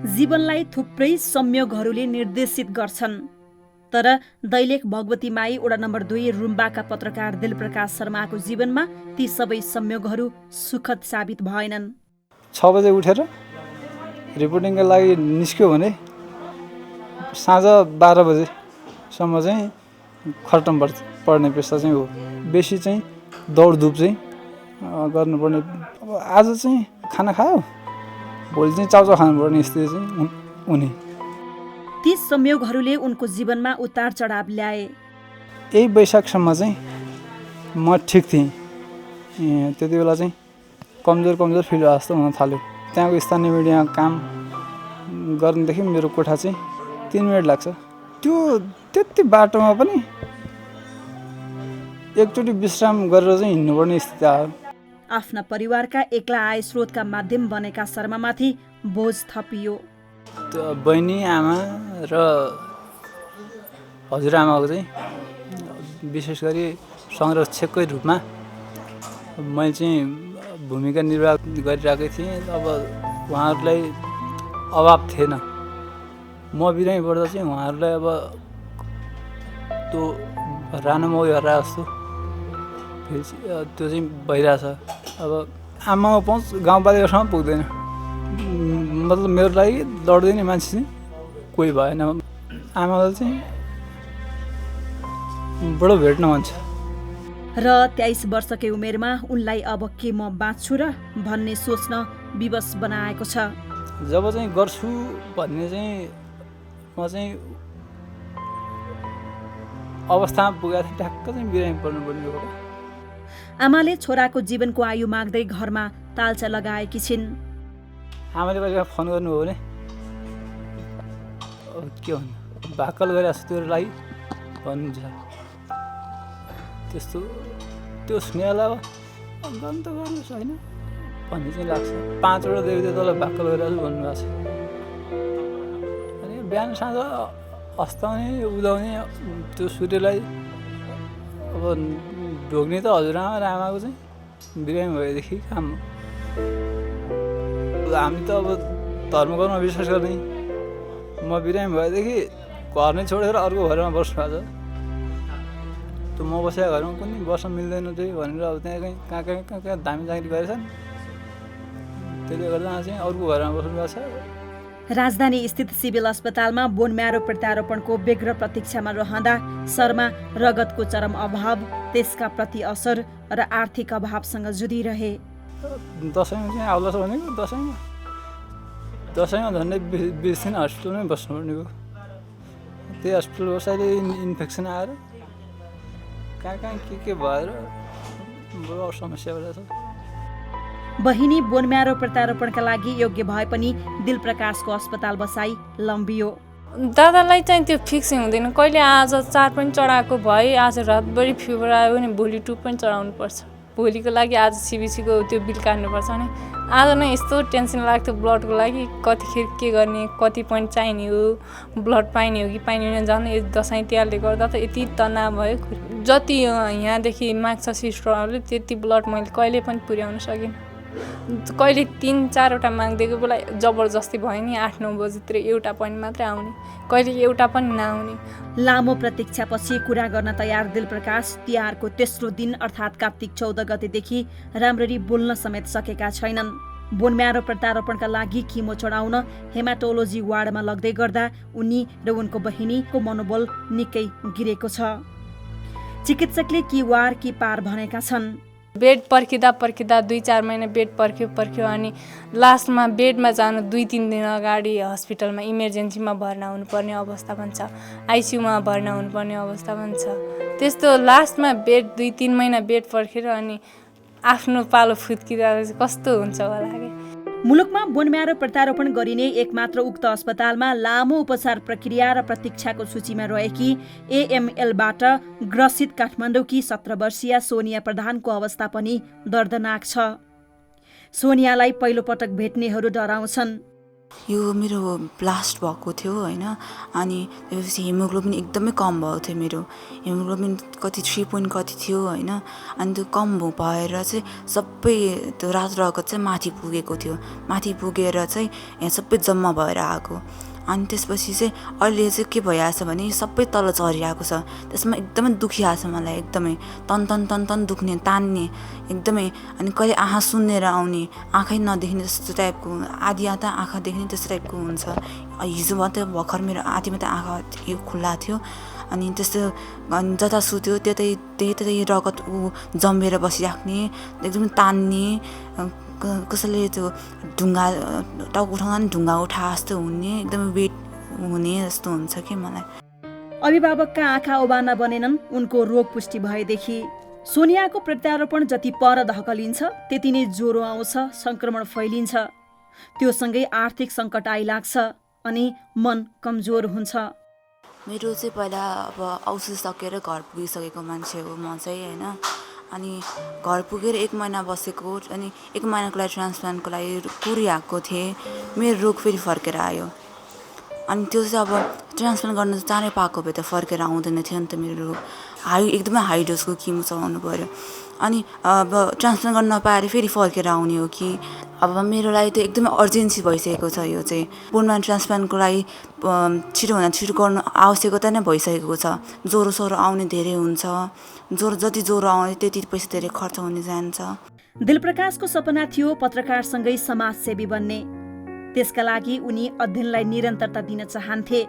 जीवनलाई थुप्रै संयोगहरूले निर्देशित गर्छन्, तर दैलेख भगवती माई वडा नम्बर 2 रुम्बाका पत्रकार दिलप्रकाश शर्माको जीवनमा ती सबै संयोगहरू सुखद साबित भएनन्। 6 बजे उठेर रिपोर्टिङका लागि निस्क्यो भने साँझ 12 बजेसम्म चाहिँ खर्टम पर्ने पेसा चाहिँ हो। बेसी चाहिँ दौडधुप चाहिँ गर्नुपर्ने। अब आज चाहिँ खाना खायो, भोलि चाहिँ चाउचाउ खानुपर्ने स्थिति चाहिँ हुने। ती संयोगहरूले उनको जीवनमा उतार चढाव ल्याए। यही वैशाखसम्म चाहिँ म ठिक थिएँ। त्यति बेला चाहिँ कमजोर फिल जस्तो हुन थाल्यो। त्यहाँको स्थानीय मिडियामा काम गर्नेदेखि मेरो कोठा चाहिँ 3 मिनट लाग्छ। त्यो त्यति बाटोमा पनि एकचोटि विश्राम गरेर चाहिँ हिँड्नुपर्ने स्थिति आयो। आफ्ना परिवारका एक्ला आय स्रोतका माध्यम बनेका शर्मामाथि बोझ थपियो। बहिनी, आमा र हजुरआमाको चाहिँ विशेष गरी संरक्षककै रूपमा मैले चाहिँ भूमिका निर्वाह गरिरहेकै थिएँ। अब उहाँहरूलाई अभाव थिएन। म बिरामी पर्दा चाहिँ उहाँहरूलाई अब त्यो रानोमौरी हरा जस्तो त्यो चाहिँ भइरहेछ। अब आमामा पहुँच गाउँपालिकासम्म पुग्दैन। मतलब मेरो लागि लड्दिने मान्छे चाहिँ कोही भएन। आमालाई चाहिँ बडो भेट्न मन छ। र 23 वर्षकै उमेरमा उनलाई अब के म बाँच्छु र भन्ने सोच्न विवश बनाएको छ। जब चाहिँ गर्छु भन्ने चाहिँ म चाहिँ अवस्थामा पुगेको थिएँ, ठ्याक्क चाहिँ बिरामी पर्नुपर्ने हो। आमाले छोराको जीवनको आयु माग्दै घरमा तालचा लगाएकी छिन्। आमाले कहिले फोन गर्नुभयो भने के भन्नु, भाकल गरिरहेको छु तेरो लागि भन्नुहुन्छ। त्यस्तो त्यो सुनेला गर्नु त गर्नुहोस् होइन भन्ने चाहिँ लाग्छ। 5 वटा देवी देवतालाई भाकल गरिरहेको छु भन्नुभएको छ। अनि बिहान साँझ अस्ताउने उदाउने त्यो सूर्यलाई अब ढोग्ने त हजुरआमा र आमाको चाहिँ बिरामी भएदेखि काम। हामी त अब धर्म कर्म विश्वास गर्ने। म बिरामी भएदेखि घर नै छोडेर अर्को घरमा बस्नु भएको छ। त्यो म बसेको घरमा कुनै बस्न मिल्दैन चाहिँ भनेर अब त्यहाँ कहाँ दामी चाकरी गरेछन्। त्यसले गर्दा चाहिँ अर्को घरमा बस्नु भएको छ। राजधानी स्थित सिभिल अस्पतालमा बोन म्यारो प्रत्यारोपणको व्यग्र प्रतीक्षामा रहँदा शर्मा रगतको चरम अभाव, त्यसका प्रति असर र आर्थिक अभावसँग जुधिरहे। दसैँमा चाहिँ आउला छ भनेको दसैँमा झन्डै 20 दिन हस्पिटलमै बस्नुपर्ने हो। त्यही हस्पिटल बसाइले इन्फेक्सन आएर कहाँ के भएर बडो समस्या भइरहेछ। बहिनी बोन म्यारो प्रत्यारोपणका लागि योग्य भए पनि दिलप्रकाशको अस्पताल बसाई लम्बियो। दादालाई चाहिँ त्यो फिक्स हुँदैन। कहिले आज 4 पनि चढाएको भए, आज रातभरि फिभर आयो भने भोलि 2 पनि चढाउनु पर्छ। भोलिको लागि आज सिबिसीको त्यो बिल काट्नुपर्छ भने आज नै यस्तो टेन्सन लाग्थ्यो ब्लडको लागि। कतिखेर के गर्ने, कति पोइन्ट चाहिने हो, ब्लड पाइने हो कि पाइने झन् यो दसैँ तिहारले गर्दा त यति तनाव भयो। जति यहाँदेखि माग्छ सिस्टरहरूले त्यति ब्लड मैले कहिले पनि पुर्याउन सकिनँ। कहिले 3-4 वटा मागिदिएको बेला जबरजस्ती भयो नि 8-9 बजीतिर एउटा पोइन्ट मात्रै आउने, कहिले एउटा पनि नआउने। लामो प्रतीक्षापछि कुरा गर्न तयार दिलप्रकाश तिहारको तेस्रो दिन अर्थात् कार्तिक 14 गतेदेखि राम्ररी बोल्न समेत सकेका छैनन्। बोन म्यारो प्रत्यारोपणका लागि किमो चढाउन हेमाटोलोजी वार्डमा लग्दै गर्दा उनी र उनको बहिनीको मनोबल निकै गिरेको छ। चिकित्सकले कि वार कि पार भनेका छन्। बेड पर्खिँदा 2-4 महिना बेड पर्ख्यो अनि लास्टमा बेडमा जानु 2-3 दिन अगाडि हस्पिटलमा इमर्जेन्सीमा भर्ना हुनुपर्ने अवस्था पनि छ, आइसियुमा भर्ना हुनुपर्ने अवस्था पनि छ। त्यस्तो लास्टमा बेड 2-3 महिना बेड पर्खेर अनि आफ्नो पालो फुत्किँदा कस्तो हुन्छ होला कि। मुलुकमा बोन म्यारो प्रत्यारोपण गरिने एकमात्र उक्त अस्पतालमा लामो उपचार प्रक्रिया र प्रतीक्षाको सूचीमा रहेकी AMLबाट ग्रसित काठमाडौँकी 17 वर्षीय सोनिया प्रधानको अवस्था पनि दर्दनाक छ। सोनियालाई पहिलो पटक भेट्नेहरू डराउँछन्। यो मेरो ब्लास्ट भएको थियो होइन, अनि त्यसपछि हिमोग्लोबिन एकदमै कम भएको थियो। मेरो हिमोग्लोबिन कति 3 पोइन्ट कति थियो होइन, अनि त्यो कम भएर चाहिँ सबै त्यो रातो रगत चाहिँ माथि पुगेको थियो। माथि पुगेर चाहिँ यहाँ सबै जम्मा भएर आएको। अनि त्यसपछि चाहिँ अहिले चाहिँ के भइरहेछ भने सबै तल झरिरहेको छ। त्यसमा एकदमै दुखिरहेको छ मलाई, एकदमै तन तन तन तन दुख्ने, तान्ने एकदमै। अनि कहिले आँखा सुन्नेर आउने, आँखै नदेख्ने त्यस्तो टाइपको, आधी आधा आँखा देख्ने त्यस्तो टाइपको हुन्छ। हिजो मात्रै भर्खर मेरो आधी मात्रै आँखा खुल्ला थियो। अनि त्यस्तो जता सुत्यो त्यतै रगत जम्बिएर बसिराख्ने, एकदमै तान्ने, कसैले त्यो ढुङ्गा टाउको उठाउँदा नि ढुङ्गा उठा जस्तो हुने, एकदमै वेट हुने जस्तो हुन्छ कि मलाई। अभिभावकका आँखा ओबाना बनेनन् उनको रोग पुष्टि भएदेखि। सोनियाको प्रत्यारोपण जति पर धकलिन्छ त्यति नै ज्वरो आउँछ, संक्रमण फैलिन्छ। त्योसँगै आर्थिक सङ्कट आइलाग्छ अनि मन कमजोर हुन्छ। मेरो चाहिँ पहिला अब औषधि सकेर घर पुगिसकेको मान्छे हो म चाहिँ होइन। अनि घर पुगेर 1 महिना बसेको, अनि 1 महिनाको लागि ट्रान्सप्लान्टको लागि कुरिआएको थिएँ। मेरो रोग फेरि फर्केर आयो। अनि त्यो चाहिँ अब ट्रान्सप्लान्ट गर्न चाँडै पाएको भए त फर्केर आउँदैन थियो नि त मेरो रोग। एकदमै हाई डोजको किमो चलाउनु पऱ्यो। अनि अब ट्रान्सप्लान्ट गर्न नपाएर फेरि फर्केर आउने हो कि। अब मेरो लागि त एकदमै अर्जेन्सी भइसकेको छ यो चाहिँ। बोनमा ट्रान्सप्लान्टको लागि छिटोभन्दा छिटो गर्नु आवश्यकता नै भइसकेको छ। ज्वरो सोरो आउने धेरै हुन्छ। जति ज्वरो आउने त्यति पैसा धेरै खर्च हुने जान्छ। दिलप्रकाशको सपना थियो पत्रकारसँगै समाजसेवी बन्ने। त्यसका लागि उनी अध्ययनलाई निरन्तरता दिन चाहन्थे।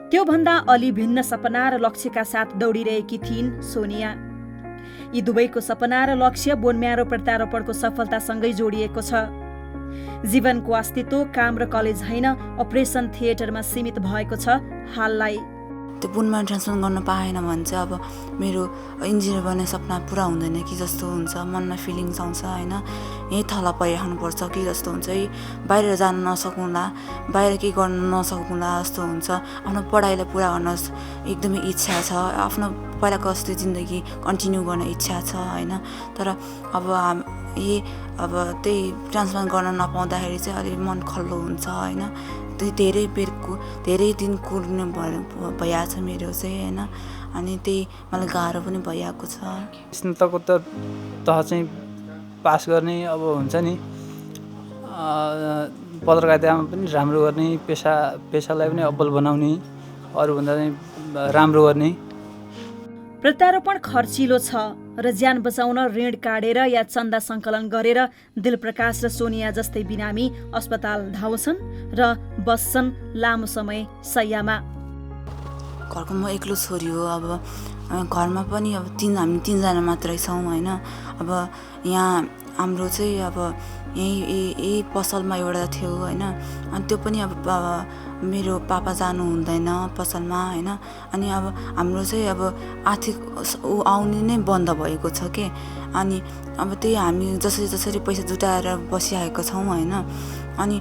त्योभन्दा अलि भिन्न सपना र लक्ष्यका साथ दौडिरहेकी थिइन् सोनिया। यी दुवैको सपना र लक्ष्य बोनम्यारो प्रत्यारोपणको सफलतासँगै जोडिएको छ। जीवनको अस्तित्व काम र कलेज होइन, अपरेसन थिएटरमा सीमित भएको छ हाललाई। त्यो बोनमा ट्रान्सप्लान्ट गर्न पाएन भने चाहिँ अब मेरो इन्जिनियर बन्ने सपना पुरा हुँदैन कि जस्तो हुन्छ। मनमा फिलिङ्स आउँछ होइन, यहीँ थला परिराख्नुपर्छ कि जस्तो हुन्छ। बाहिर जान नसकौँला, बाहिर केही गर्न नसकौँला जस्तो हुन्छ। आफ्नो पढाइलाई पुरा गर्न एकदमै इच्छा छ। आफ्नो पहिलाको जस्तो जिन्दगी कन्टिन्यू गर्न इच्छा छ होइन। तर अब त्यही ट्रान्सप्लान्ट गर्न नपाउँदाखेरि चाहिँ अलिक मन खल्लो हुन्छ होइन। धेरै दिन कुर्ने भइरहेको छ मेरो चाहिँ होइन। अनि त्यही मलाई गाह्रो पनि भइरहेको छ। स्नातकोत्तर तह चाहिँ पास गर्ने अब हुन्छ नि, पत्रकारितामा पनि राम्रो गर्ने, पेसालाई पनि अब्बल बनाउने, अरूभन्दा चाहिँ राम्रो गर्ने। प्रत्यारोपण खर्चिलो छ र ज्यान बचाउन ऋण काटेर या चन्दा सङ्कलन गरेर दिलप्रकाश र सोनिया जस्तै बिरामी अस्पताल धाउँछन् र बस्छन् लामो समय शय्यामा। घरको म एक्लो छोरी हो। अब घरमा पनि अब हामी 3जना मात्रै छौँ होइन। अब यहाँ हाम्रो चाहिँ अब यही पसलमा एउटा थियो होइन। अनि त्यो पनि अब मेरो पापा जानु हुँदैन पसलमा होइन। अनि अब हाम्रो चाहिँ अब आर्थिक आउने नै बन्द भएको छ के। अनि अब त्यही हामी जसरी पैसा जुटाएर बसिरहेको छौँ होइन। अनि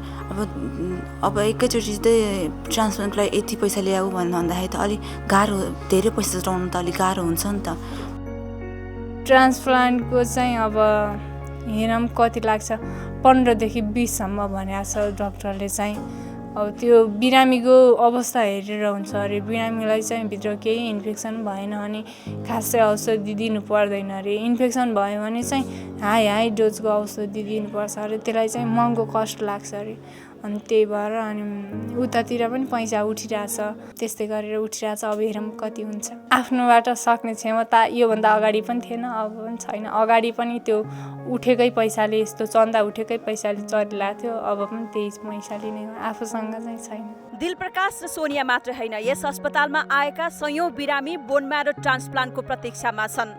अब एकैचोटि चाहिँ ट्रान्सप्लान्टको लागि यति पैसा ल्याऊ भन्दाखेरि त अलिक गाह्रो, धेरै पैसा जुटाउनु त अलिक गाह्रो हुन्छ नि त। ट्रान्सप्लान्टको चाहिँ अब हेरौँ कति लाग्छ, 15 देखि 20सम्म भनेको छ डक्टरले चाहिँ। अब त्यो बिरामीको अवस्था हेरेर हुन्छ अरे। बिरामीलाई चाहिँ भित्र केही इन्फेक्सन भएन भने खासै औषधि दिनु पर्दैन अरे। इन्फेक्सन भयो भने चाहिँ हाई डोजको औषधि दिनुपर्छ अरे। त्यसलाई चाहिँ महँगो कस्ट लाग्छ अरे। अनि त्यही भएर अनि उतातिर पनि पैसा उठिरहेछ, त्यस्तै गरेर उठिरहेछ। अब हेरौँ कति हुन्छ। आफ्नोबाट सक्ने क्षमता योभन्दा अगाडि पनि थिएन, अब पनि छैन। अगाडि पनि त्यो उठेकै पैसाले, यस्तो चन्दा उठेकै पैसाले चलिरहेको थियो। अब पनि त्यही पैसाले नै आफूसँग चाहिँ छैन। दिलप्रकाश र सोनिया मात्र होइन, यस अस्पतालमा आएका सयौं बिरामी बोनम्यारो ट्रान्सप्लान्टको प्रतीक्षामा छन्।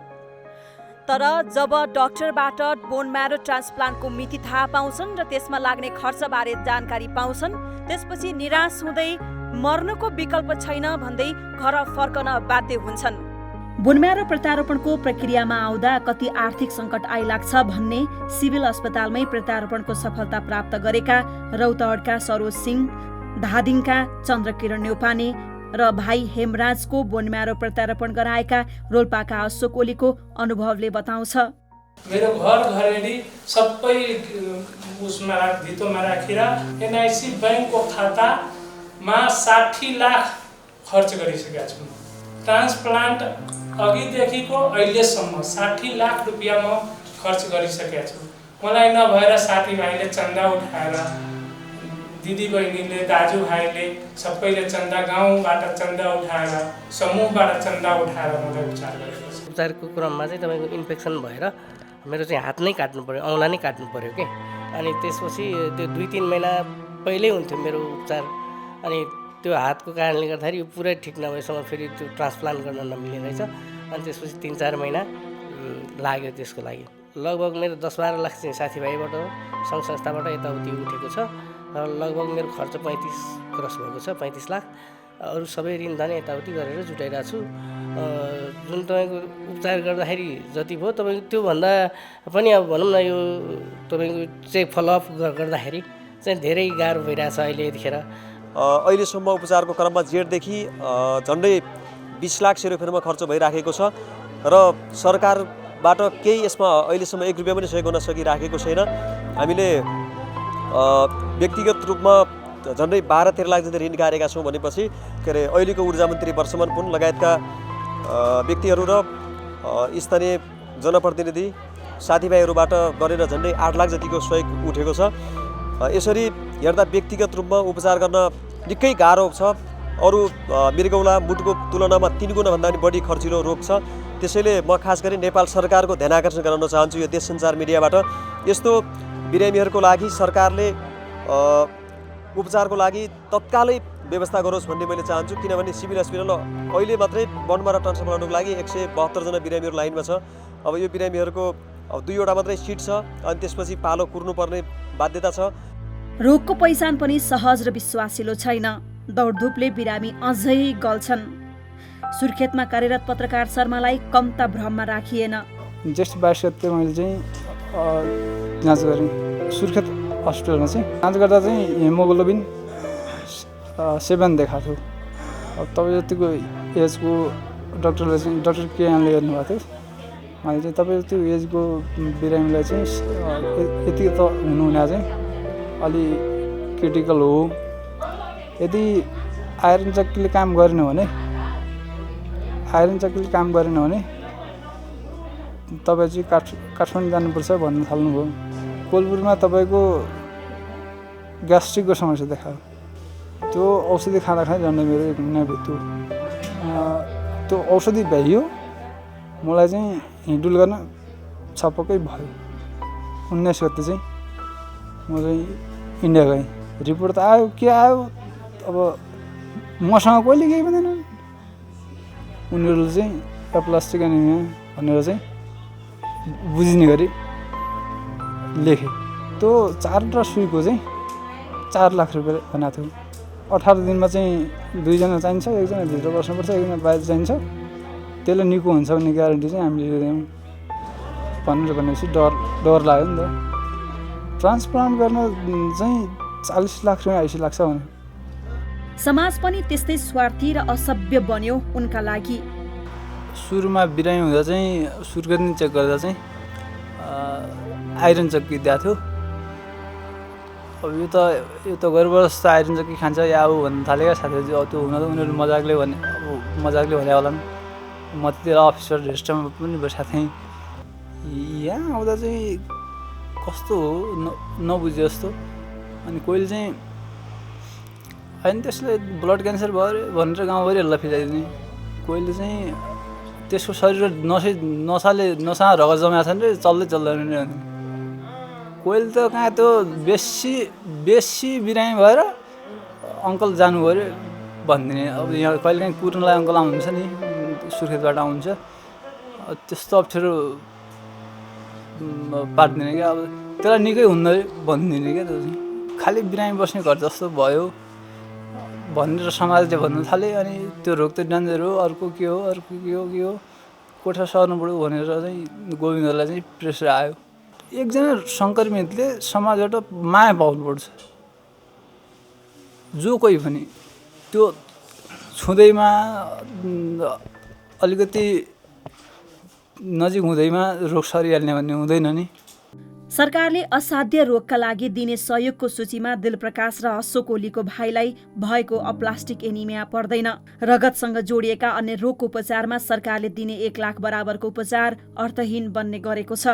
तर जब डाक्टरबाट बोनम्यारो ट्रान्सप्लान्टको मिति थाहा पाउँछन् र त्यसमा लाग्ने खर्चबारे जानकारी पाउँछन्, त्यसपछि निराश हुँदै मर्नको विकल्प छैन भन्दै घर फर्कन बाध्य हुन्छन्। बोनम्यारो प्रत्यारोपणको प्रक्रियामा आउँदा कति आर्थिक सङ्कट आइलाग्छ भन्ने सिभिल अस्पतालमै प्रत्यारोपणको सफलता प्राप्त गरेका रौतहटका सरोज सिंह, धादिङका चन्द्रकिरण न्यौपाने र भाइ हेमराजको बोनम्यारो प्रत्यारोपण गराएका रोल्पाका अशोक ओलीको अनुभवले बताउँछ। मेरो घर घरेडी सबै उसमा धितोमा राखेर एनआइसी ब्याङ्कको खातामा 60 लाख खर्च गरिसकेका छु। ट्रान्सप्लान्ट अघिदेखिको अहिलेसम्म 60 लाख रुपियाँ म खर्च गरिसकेका छु। मलाई नभएर साथीभाइले चन्दा उठाएर, दिदीबहिनीले, दाजुभाइले सबैले चन्दा, गाउँबाट चन्दा उठाएर, समूहबाट चन्दा उठाएर मलाई उपचार गरेको छ। उपचारको क्रममा चाहिँ तपाईँको इन्फेक्सन भएर मेरो चाहिँ हात नै काट्नु पऱ्यो, औँला नै काट्नु पऱ्यो कि। अनि त्यसपछि त्यो 2-3 महिना पहिल्यै हुन्थ्यो मेरो उपचार। अनि त्यो हातको कारणले गर्दाखेरि यो पुरै ठिक नभएसम्म फेरि त्यो ट्रान्सप्लान्ट गर्न नमिल्ने रहेछ। अनि त्यसपछि 3-4 महिना लाग्यो त्यसको लागि। लगभग मेरो 10-12 लाख चाहिँ साथीभाइबाट, सङ्घ संस्थाबाट यताउति उठेको छ। र लगभग मेरो खर्च 35 क्रस भएको छ, 35 लाख। अरू सबै ऋणधन यताउति गरेर जुटाइरहेको छु। जुन तपाईँको उपचार गर्दाखेरि जति भयो तपाईँको त्योभन्दा पनि अब भनौँ न यो तपाईँको चाहिँ फलोअप गर्दाखेरि चाहिँ धेरै गाह्रो भइरहेछ अहिले यतिखेर। अहिलेसम्म उपचारको क्रममा जेठदेखि झन्डै 20 लाख सेरोफेरोमा खर्च भइराखेको छ र सरकारबाट केही यसमा अहिलेसम्म 1 रुपियाँ पनि सहयोग गर्न सकिराखेको छैन। हामीले व्यक्तिगत रूपमा झन्डै 12-13 लाख जति ऋण गारेका छौँ भनेपछि अहिलेको ऊर्जा मन्त्री वर्षमान पुन लगायतका व्यक्तिहरू र स्थानीय जनप्रतिनिधि साथीभाइहरूबाट गरेर झन्डै 8 लाख जतिको सहयोग उठेको छ। यसरी हेर्दा व्यक्तिगत रूपमा उपचार गर्न निकै गाह्रो छ। अरू मृगौला मुटुको तुलनामा 3 गुणाभन्दा पनि बढी खर्चिलो रोग छ। त्यसैले म खास गरी नेपाल सरकारको ध्यान आकर्षण गराउन चाहन्छु यो देश सञ्चार मिडियाबाट। यस्तो बिरामीहरूको लागि सरकारले उपचारको लागि तत्कालै व्यवस्था गरोस् भन्ने मैले चाहन्छु। किनभने सिभिल हस्पिटल अहिले मात्रै बनमारा ट्रान्सप्लान्टको लागि 172 जना बिरामीहरू लाइनमा छ। अब यो बिरामीहरूको 2वटा मात्रै सिट छ अनि त्यसपछि पालो कुर्नुपर्ने बाध्यता छ। रोगको पहिचान पनि सहज र विश्वासिलो छैन। दौडधुपले बिरामी अझै गल्छन्। सुर्खेतमा कार्यरत पत्रकार शर्मालाई कम्ता भ्रममा राखिएन। जेठ 22 गते मैले चाहिँ जाँच गरेँ सुर्खेत हस्पिटलमा। चाहिँ जाँच गर्दा चाहिँ हेमोग्लोबिन 7 देखाएको थियो। अब तपाईँ जतिको एजको डक्टरले चाहिँ डक्टर केएनले गर्नुभएको थियो। अनि चाहिँ तपाईँ त्यो एजको बिरामीलाई चाहिँ यति त हुनुहुने चाहिँ अलि क्रिटिकल हो। यदि आइरन चक्कीले काम गरेन भने तपाईँ चाहिँ काठमाडौँ जानुपर्छ भन्न थाल्नुभयो। कोलपुरमा तपाईँको ग्यास्ट्रिकको समस्या देखायो। त्यो औषधि खाँदाखेरि झन्डै मेरो 1 महिना भित्यो। त्यो औषधि भ्याइयो मलाई चाहिँ हिँडुल गर्न छपक्कै भयो। 19 गते चाहिँ म चाहिँ इन्डिया गएँ। रिपोर्ट त आयो, के आयो अब मसँग कहिले केही भन्दैन। उनीहरूले चाहिँ एप्लास्टिक एनिमिया भनेर चाहिँ बुझिने गरी लेखे। त्यो 4वटा सुईको चाहिँ 4 लाख रुपियाँ भनेको थियो। 18 दिनमा चाहिँ 2 जना चाहिन्छ, 1 जना भित्र बस्नुपर्छ, 1 जना बाहिर चाहिन्छ। त्यसले निको हुन्छ भन्ने ग्यारेन्टी चाहिँ हामीले दिँदैनौँ भनेपछि डर लाग्यो नि त। ट्रान्सप्लान्ट गर्न चाहिँ 40 लाख रुपियाँ 80 लाग्छ भने। समाज पनि त्यस्तै स्वार्थी र असभ्य बन्यो उनका लागि। सुरुमा बिरामी हुँदा चाहिँ सुर्खेत नि चेक गर्दा चाहिँ आइरन चक्की दिएको थियो। अब यो त गर्भवस्थ आइरन चक्की खान्छ या हो भन्न थालेका साथीहरू। त्यो हुन त उनीहरू मजाकले भने होला नि। म त्यतिखेर अफिसर रेस्टमा पनि बसेको थिएँ। यहाँ आउँदा चाहिँ कस्तो हो नबुझे जस्तो। अनि कोहीले चाहिँ होइन त्यसले ब्लड क्यान्सर भयो भनेर गाउँभरि हल्ला फिजाइदिने। कोहीले चाहिँ त्यसको शरीर नसा रगत जमाएको छ नि चल्दैन नि। कोहीले त कहाँ त्यो बेसी बिरामी भएर अङ्कल जानु गऱ्यो भनिदिने। अब यहाँ कहिले काहीँ कुर्नलाई अङ्कल आउनुहुन्छ नि, सुर्खेतबाट आउनुहुन्छ। त्यस्तो अप्ठ्यारो पारिदिने क्या। अब त्यसलाई निकै हुन्न भनिदिने क्या। त्यो चाहिँ खालि बिरामी बस्ने घर जस्तो भयो भनेर समाजले भन्नु थाल्यो। अनि त्यो रोग त डेन्जर हो, अर्को के हो कोठा सर्नु पऱ्यो भनेर चाहिँ गोविन्दलाई चाहिँ प्रेसर आयो। एकजना सङ्क्रमितले समाजबाट माया पाउनुपर्छ। जो कोही पनि त्यो छुँदैमा अलिकति नजिक हुँदैमा रोग सरिहाल्ने भन्ने हुँदैन नि। सरकारले असाध्य रोगका लागि दिने सहयोगको सूचीमा दिलप्रकाश र अशोक ओलीको भाइलाई भएको अप्लास्टिक एनिमिया पर्दैन। रगतसँग जोडिएका अन्य रोगको उपचारमा सरकारले दिने 1 लाख बराबरको उपचार अर्थहीन बन्ने गरेको छ।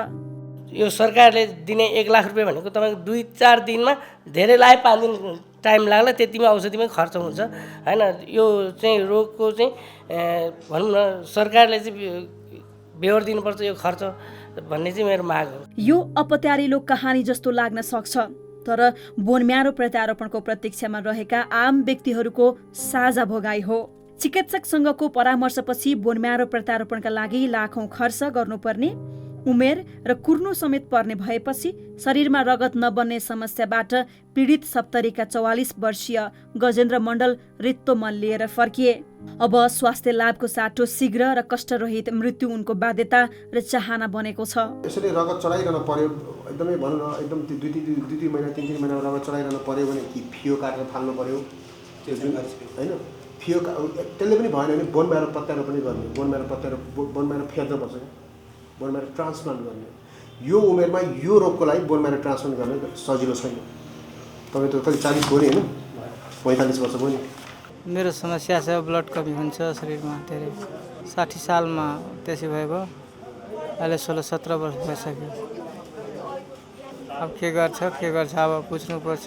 यो सरकारले दिने 1 लाख रुपियाँ भनेको तपाईँको 2-4 दिनमा धेरै लाए 5 दिन टाइम लाग्ला, त्यतिमा औषधिमै खर्च हुन्छ हैन। यो चाहिँ रोगको चाहिँ भनौँ न सरकारले चाहिँ बेहोर दिनुपर्छ यो खर्च भन्ने चाहिँ मेरो माग हो। यो अपत्यारिलो कहानी जस्तो लाग्न सक्छ, तर बोनम्यारो प्रत्यारोपणको प्रतीक्षामा रहेका आम व्यक्तिहरूको साझा भोगाई हो। चिकित्सकसँगको परामर्शपछि बोनम्यारो प्रत्यारोपणका लागि लाखौं खर्च गर्नुपर्ने, उमेर र कुर्नु समेत पर्ने भएपछि शरीरमा रगत नबन्ने समस्याबाट पीडित सप्तरीका 44 वर्षीय गजेन्द्र मण्डल रित्तो मन लिएर फर्किए। अब स्वास्थ्य लाभको साटो शीघ्र र कष्टरहित मृत्यु उनको बाध्यता र चाहना बनेको छ। यसरी रगत चढाइरहनु पर्यो, एकदमै भनौँ न एकदम 2-3 महिना 3 महिना रगत चढाइरहनु पर्यो भने कि फियो काटेर फाल्नु पर्यो त्यो जुन हैन, फियो त्यसले पनि भएन भने बोनम्यारो प्रत्यारोपण गर्ने, बोनम्यारो फेर्नुपर्छ, बोनम्यारो ट्रान्सप्लान्ट गर्ने। यो उमेरमा यो रोगको लागि बोनम्यारो ट्रान्सप्लान्ट गर्ने सजिलो छैन। तपाईँ त कति 40 हो नि हैन, 45 वर्ष भयो नि। मेरो समस्या छ ब्लड कमी हुन्छ शरीरमा धेरै। 60 सालमा त्यसै भयो, अहिले 16-17 वर्ष भइसक्यो। अब के गर्छ अब बुझ्नुपर्छ।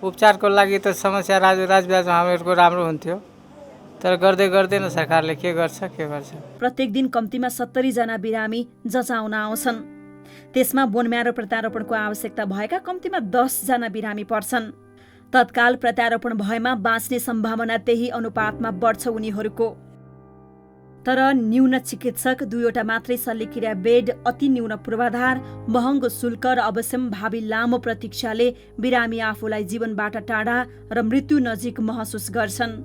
उपचारको लागि त समस्या राजब्याजमा हामीहरूको राम्रो हुन्थ्यो, तर गर्दै गर्दैन सरकारले के गर्छ। प्रत्येक दिन कम्तीमा 70 जना बिरामी जचाउन आउँछन्। त्यसमा बोनम्यारो प्रत्यारोपणको आवश्यकता भएका कम्तीमा 10 जना बिरामी पर्छन्। तत्काल प्रत्यारोपण भएमा बाँच्ने सम्भावना त्यही अनुपातमा बढ्छ उनीहरूको। तर न्यून चिकित्सक, 2वटा मात्रै शल्यक्रिया बेड, अति न्यून पूर्वाधार, महँगो शुल्क र अवश्यम्भावी लामो प्रतीक्षाले बिरामी आफूलाई जीवनबाट टाढा र मृत्यु नजिक महसुस गर्छन्।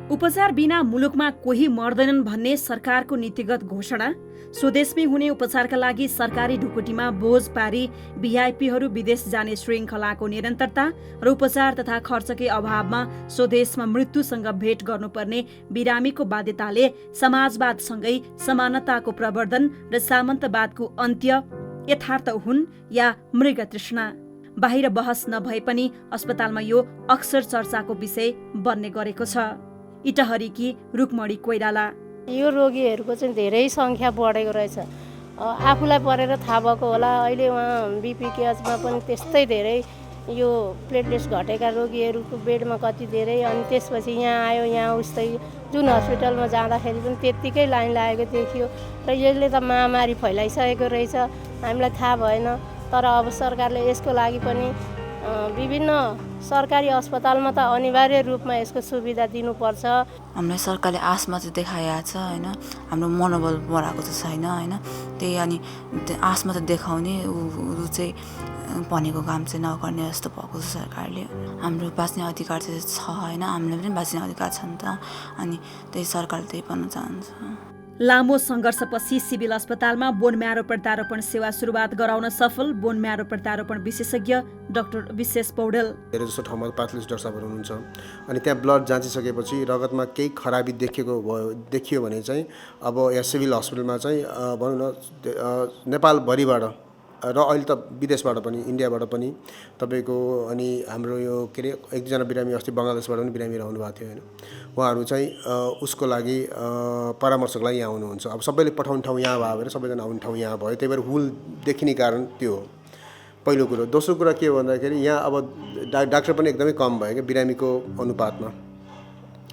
उपचार बिना मुलुकमा कोही मर्दैनन् भन्ने सरकारको नीतिगत घोषणा, स्वदेशमै हुने उपचारका लागि सरकारी ढुकुटीमा बोझ पारी भिआइपीहरू विदेश जाने श्रृङ्खलाको निरन्तरता र उपचार तथा खर्चकै अभावमा स्वदेशमा मृत्युसँग भेट गर्नुपर्ने बिरामीको बाध्यताले समाजवादसँगै समानताको प्रवर्धन र सामन्तवादको अन्त्य यथार्थ हुन् या मृग तृष्णा, बाहिर बहस नभए पनि अस्पतालमा यो अक्सर चर्चाको विषय बन्ने गरेको छ। इटहरीकी रुक्मणी कोइराला, यो रोगीहरूको चाहिँ धेरै सङ्ख्या बढेको रहेछ। आफूलाई परेर थाहा भएको होला, अहिले उहाँ बिपी केयर्समा पनि त्यस्तै धेरै यो प्लेटलेट्स घटेका रोगीहरूको बेडमा कति धेरै, अनि त्यसपछि यहाँ आयो, यहाँ उस्तै जुन हस्पिटलमा जाँदाखेरि पनि त्यत्तिकै लाइन लागेको देखियो र यसले त महामारी फैलाइसकेको रहेछ, हामीलाई थाहा भएन। तर अब सरकारले यसको लागि पनि विभिन्न सरकारी अस्पतालमा त अनिवार्य रूपमा यसको सुविधा दिनुपर्छ। हामीलाई सरकारले आश मात्रै देखाएको छ हैन, हाम्रो मनोबल बढाएको त छैन हैन। त्यही अनि आश मात्रै देखाउने ऊ चाहिँ भनेको काम चाहिँ नगर्ने जस्तो भएको छ सरकारले। हाम्रो बाँच्ने अधिकार चाहिँ छ हैन, हामीलाई पनि बाँच्ने अधिकार छ नि त, अनि त्यही सरकारले त्यही भन्न चाहन्छ। लामो सङ्घर्षपछि सिभिल अस्पतालमा बोनम्यारो प्रत्यारोपण सेवा सुरुवात गराउन सफल बोनम्यारो प्रत्यारोपण विशेषज्ञ डाक्टर विशेष पौडेल। धेरै जस्तो ठाउँमा प्याथोलोजिस्ट डाक्टर साहबहरू हुनुहुन्छ, अनि त्यहाँ ब्लड जाँचिसकेपछि रगतमा केही खराबी देखियो भने चाहिँ अब यहाँ सिभिल हस्पिटलमा चाहिँ भनौँ न नेपालभरिबाट र अहिले त विदेशबाट पनि, इन्डियाबाट पनि तपाईँको, अनि हाम्रो यो के अरे एकजना बिरामी अस्ति बङ्गलादेशबाट पनि बिरामी रहनु भएको थियो होइन, उहाँहरू चाहिँ उसको लागि परामर्शको लागि यहाँ आउनुहुन्छ। अब सबैले पठाउने ठाउँ यहाँ भयो भने सबैजना आउने ठाउँ यहाँ भयो, त्यही भएर हुल देखिने कारण त्यो हो पहिलो कुरो। दोस्रो कुरा के हो भन्दाखेरि यहाँ अब डाक्टर पनि एकदमै कम भयो क्या बिरामीको अनुपातमा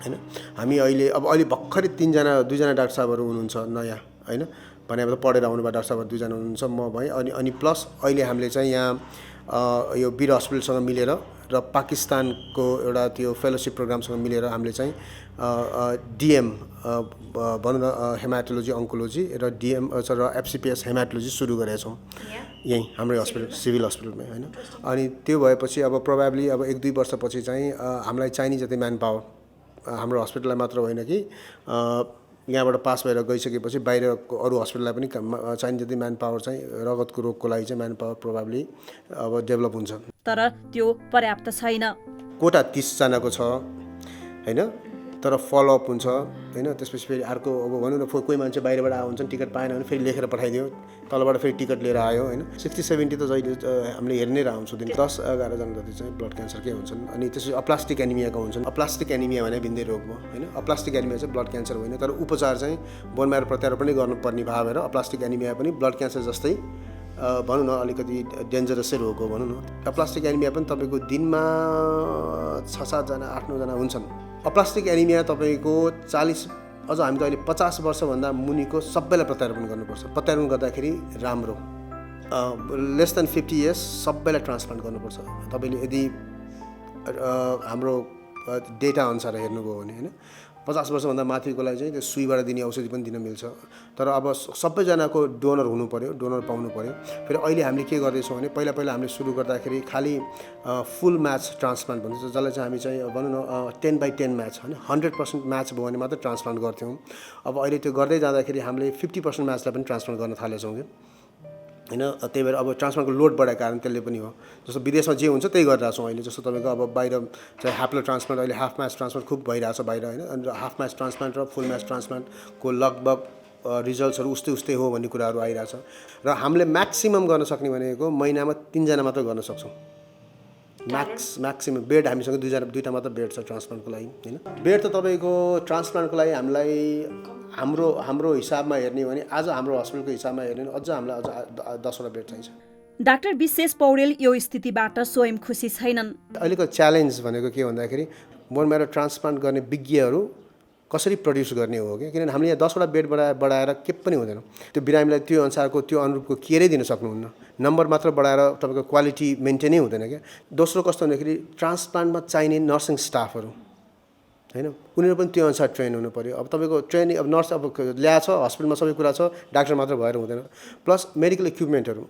होइन। हामी अहिले भर्खरै 2जना डाक्टर साहबहरू हुनुहुन्छ नयाँ होइन, भने अब पढेर आउनुभयो डाक्टर साहबहरू 2जना हुनुहुन्छ, म भएँ, अनि प्लस अहिले हामीले चाहिँ यहाँ यो वीर हस्पिटलसँग मिलेर र पाकिस्तानको एउटा त्यो फेलोसिप प्रोग्रामसँग मिलेर हामीले चाहिँ डिएम भनौँ न हेमाटोलोजी अङ्कोलोजी र डिएम र एफसिपिएस हेमाटोलोजी सुरु गरेका छौँ यहीँ हाम्रै हस्पिटल सिभिल हस्पिटलमै होइन। अनि त्यो भएपछि अब प्रोभाब्ली अब 1-2 वर्षपछि चाहिँ हामीलाई चाहिने जति म्यान पावर हाम्रो हस्पिटललाई मात्र होइन कि यहाँबाट पास भएर गइसकेपछि बाहिरको अरू हस्पिटललाई पनि चाहिने जति म्यान पावर चाहिँ रगतको रोगको लागि चाहिँ म्यान पावर प्रोभाब्ली अब डेभलप हुन्छ। तर त्यो पर्याप्त छैन। कोटा 30 जनाको छ होइन, तर फलोअप हुन्छ होइन। त्यसपछि फेरि अर्को अब भनौँ न कोही मान्छे बाहिरबाट आएको हुन्छन्, टिकट पाएन भने फेरि लेखेर पठाइदियो, तलबाट फेरि टिकट लिएर आयो होइन। 60-70 त जहिले हामीले हेर्नै रहन्छौँ दिन 10-11 जना जति चाहिँ ब्लड क्यान्सरकै हुन्छन्। अनि त्यसपछि अप्लास्टिक एनिमियाका हुन्छन्। अप्लास्टिक एनिमिया भने भिन्दै रोग भयो होइन। अप्लास्टिक एनिमिया चाहिँ ब्लड क्यान्सर होइन, तर उपचार चाहिँ बोन म्यारो प्रत्यारोपण गर्नुपर्ने भाव भएर अप्लास्टिक एनिमिया पनि ब्लड क्यान्सर जस्तै भनौँ न अलिकति डेन्जरसै रोग हो भनौँ न। अप्लास्टिक एनिमिया पनि तपाईँको दिनमा 6-7 जना 8-9 जना हुन्छन्। अप्लास्टिक एनिमिया तपाईँको 40 अझ हामी त अहिले 50 वर्षभन्दा मुनिको सबैलाई प्रत्यारोपण गर्नुपर्छ। प्रत्यारोपण गर्दाखेरि राम्रो लेस देन 50 इयर्स सबैलाई ट्रान्सप्लान्ट गर्नुपर्छ। तपाईँले यदि हाम्रो डेटा अनुसार हेर्नुभयो भने होइन 50 वर्षभन्दा माथिकोलाई चाहिँ त्यो सुईबाट दिने औषधि पनि दिन मिल्छ। तर अब सबैजनाको डोनर हुनु पऱ्यो, डोनर पाउनु पऱ्यो। फेरि अहिले हामीले के गर्दैछौँ भने पहिला हामीले सुरु गर्दाखेरि खालि फुल म्याच ट्रान्सप्लान्ट भन्छ, जसलाई चाहिँ हामी चाहिँ भनौँ न 10/10 म्याच होइन 100% म्याच भयो भने मात्रै ट्रान्सप्लान्ट गर्थ्यौँ। अब अहिले त्यो गर्दै जाँदाखेरि हामीले 50% म्याचलाई पनि ट्रान्सप्लान्ट गर्न थालेछौँ कि होइन। त्यही भएर अब ट्रान्सप्लान्टको लोड बढाएको कारण त्यसले पनि हो। जस्तो विदेशमा जे हुन्छ त्यही गरिरहेको छौँ अहिले। जस्तो तपाईँको अब बाहिर चाहिँ ह्याप्लो ट्रान्सप्लान्ट अहिले हाफ म्याच ट्रान्सप्लान्ट खुब भइरहेको छ बाहिर होइन। अनि हाफ म्याच ट्रान्सप्लान्ट र फुल म्याच ट्रान्सप्लान्टको लगभग रिजल्ट्सहरू उस्तै हो भन्ने कुराहरू आइरहेछ। र हामीले म्याक्सिमम गर्न सक्ने भनेको महिनामा 3 जना मात्र गर्न सक्छौँ। म्याक्सिमम बेड हामीसँग 2टा मात्र बेड छ ट्रान्सप्लान्टको लागि होइन। बेड त तपाईँको ट्रान्सप्लान्टको लागि हामीलाई हाम्रो हिसाबमा हेर्ने हो भने आज हाम्रो हस्पिटलको हिसाबमा हेर्ने भने अझ हामीलाई अझ 10वटा बेड चाहिन्छ। डाक्टर विशेष पौडेल यो स्थितिबाट स्वयं खुसी छैनन्। अहिलेको च्यालेन्ज भनेको के भन्दाखेरि बोन म्यारो ट्रान्सप्लान्ट गर्ने विज्ञहरू कसरी प्रड्युस गर्ने हो कि, किनभने हामीले यहाँ 10वटा बेड बढाएर के पनि हुँदैन। त्यो बिरामीलाई त्यो अनुसारको त्यो अनुरूपको केयरै दिन सक्नुहुन्न। नम्बर मात्र बढाएर तपाईँको क्वालिटी मेन्टेनै हुँदैन क्या। दोस्रो कस्तो भन्दाखेरि ट्रान्सप्लान्टमा चाहिने नर्सिङ स्टाफहरू होइन उनीहरू पनि त्यो अनुसार ट्रेन हुनु पऱ्यो। अब तपाईँको ट्रेनिङ अब नर्स अब ल्याएको छ हस्पिटलमा सबै कुरा छ, डाक्टर मात्र भएर हुँदैन। प्लस मेडिकल इक्विपमेन्टहरू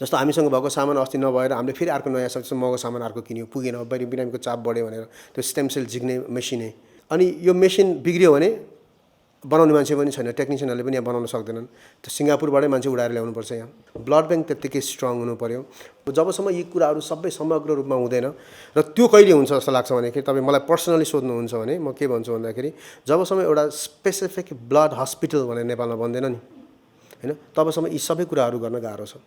जस्तो हामीसँग भएको सामान अस्ति नभएर हामीले फेरि अर्को नयाँ महँगो सामान अर्को किन्यो, पुगेन। अब बिरामीको चाप बढ्यो भनेर त्यो स्टेम सेल झिक्ने मेसिनै, अनि यो मेसिन बिग्रियो भने बनाउने मान्छे पनि छैन, टेक्निसियनहरूले पनि यहाँ बनाउन सक्दैनन्। त्यो सिङ्गापुरबाटै मान्छे उडाएर ल्याउनुपर्छ यहाँ। ब्लड ब्याङ्क त्यत्तिकै स्ट्रङ हुनु पऱ्यो। जबसम्म यी कुराहरू सबै समग्र रूपमा हुँदैन र त्यो कहिले हुन्छ जस्तो लाग्छ भनेखेरि तपाईँ मलाई पर्सनली सोध्नुहुन्छ भने म के भन्छु भन्दाखेरि जबसम्म एउटा स्पेसिफिक ब्लड हस्पिटल भनेर नेपालमा बन्दैन नि होइन तबसम्म यी सबै कुराहरू गर्न गाह्रो छ।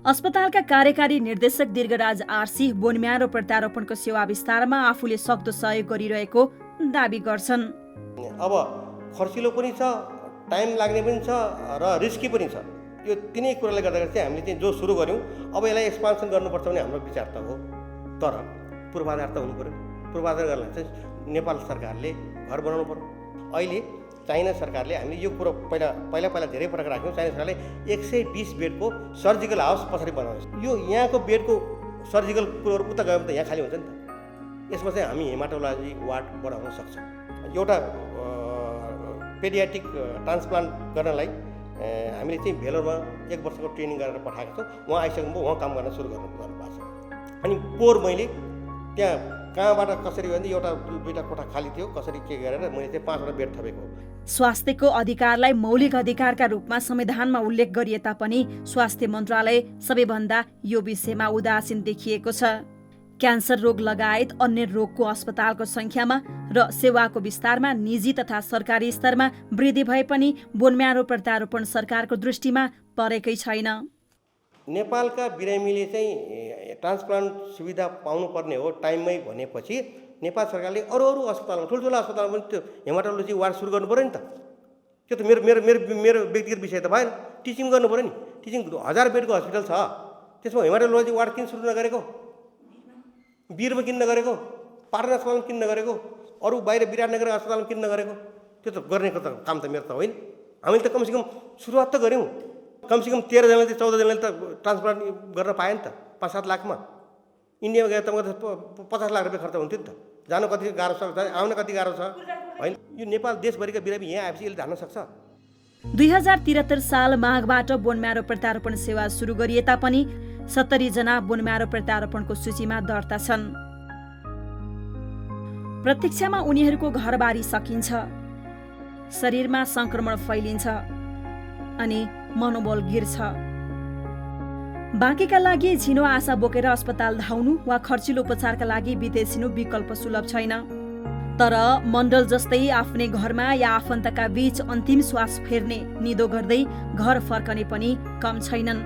अस्पतालका कार्यकारी निर्देशक दीर्घराज आरसी बोन म्यारो प्रत्यारोपणको सेवा विस्तारमा आफूले सक्दो सहयोग गरिरहेको दाबी गर्छन्। अब खर्चिलो पनि छ, टाइम लाग्ने पनि छ र रिस्की पनि छ। यो तिनै कुराले गर्दाखेरि चाहिँ हामीले चाहिँ जो सुरु गऱ्यौँ अब यसलाई एक्सपान्सन गर्नुपर्छ भने हाम्रो विचार त हो, तर पूर्वाधार त हुनु पऱ्यो। पूर्वाधार गर्नलाई चाहिँ नेपाल सरकारले घर बनाउनु पऱ्यो। अहिले चाइना सरकारले हामीले यो कुरो पहिला धेरै फरक राख्यौँ। चाइना सरकारले 120 बेडको सर्जिकल हाउस पछाडि बनाउँछ। यो यहाँको बेडको सर्जिकल कुरोहरू उता गयो भने त यहाँ खाली हुन्छ नि त। यसमा चाहिँ हामी हेमाटोलोजी वार्ड बढाउन सक्छौँ। एउटा पेडियाट्रिक ट्रान्सप्लान्ट गर्नलाई हामीले चाहिँ भेलोरमा 1 वर्षको ट्रेनिङ गरेर पठाएको छौँ। उहाँ आइसक्नुभयो, उहाँ काम गर्न सुरु गर्नु भएको छ। अनि पोहोर मैले त्यहाँ कहाँबाट कसरी भने एउटा 2टा कोठा खाली थियो, कसरी के गरेर मैले चाहिँ 5वटा बेड थपेको। स्वास्थ्यको अधिकारलाई मौलिक अधिकारका रूपमा संविधानमा उल्लेख गरिए तापनि स्वास्थ्य मन्त्रालय सबैभन्दा यो विषयमा उदासीन देखिएको छ। क्यान्सर रोग लगायत अन्य रोगको अस्पतालको संख्यामा र सेवाको विस्तारमा निजी तथा सरकारी स्तरमा वृद्धि भए पनि बोन म्यारो प्रत्यारोपण सरकारको दृष्टिमा परेकै छैन। नेपालका बिरामीले चाहिँ ट्रान्सप्लान्ट सुविधा पाउनुपर्ने हो टाइममै भनेपछि नेपाल सरकारले अरू अस्पतालमा ठुल्ठुलो अस्पतालमा पनि त्यो हेमाटोलोजी वार्ड सुरु गर्नु पऱ्यो नि त। त्यो त मेरो व्यक्तिगत विषय त भएन। टिचिङ गर्नु पऱ्यो नि। टिचिङ 1000 बेडको हस्पिटल छ, त्यसमा हेमाटोलोजी वार्ड किन सुरु नगरेको? वीरमा किन नगरेको? पाटना अस्पतालमा किन नगरेको? अरू बाहिर विराटनगर अस्पतालमा किन नगरेको? त्यो त गर्ने काम त मेरो त होइन। हामीले त कमसेकम सुरुवात त गऱ्यौँ। कमसेकम 13 जनाले चाहिँ 14 जनाले त ट्रान्सप्लान्ट गर्न पायो नि त 5-7 लाखमा। इन्डियामा गएर तपाईँको 50 लाख रुपियाँ खर्च हुन्थ्यो नि त। जानु कति गाह्रो छ, आउन कति गाह्रो छ होइन। यो नेपाल देशभरिका बिरामी यहाँ आएपछि यसले धान्न सक्छ। 2073 साल माघबाट बोन म्यारो प्रत्यारोपण सेवा सुरु गरिए तापनि 70 जना बोन म्यारो प्रत्यारोपणको सूचीमा दर्ता छन्। प्रतीक्षामा उनीहरूको घरबारी सकिन्छ, शरीरमा संक्रमण फैलिन्छ अनि मनोबल गिर्छ। बाँकीका लागि झिनो आशा बोकेर अस्पताल धाउनु वा खर्चिलो उपचारका लागि विदेशिनु विकल्प सुलभ छैन। तर मण्डल जस्तै आफ्नै घरमा या आफन्तका बीच अन्तिम श्वास फेर्ने निदो गर्दै घर फर्कने पनि कम छैनन्।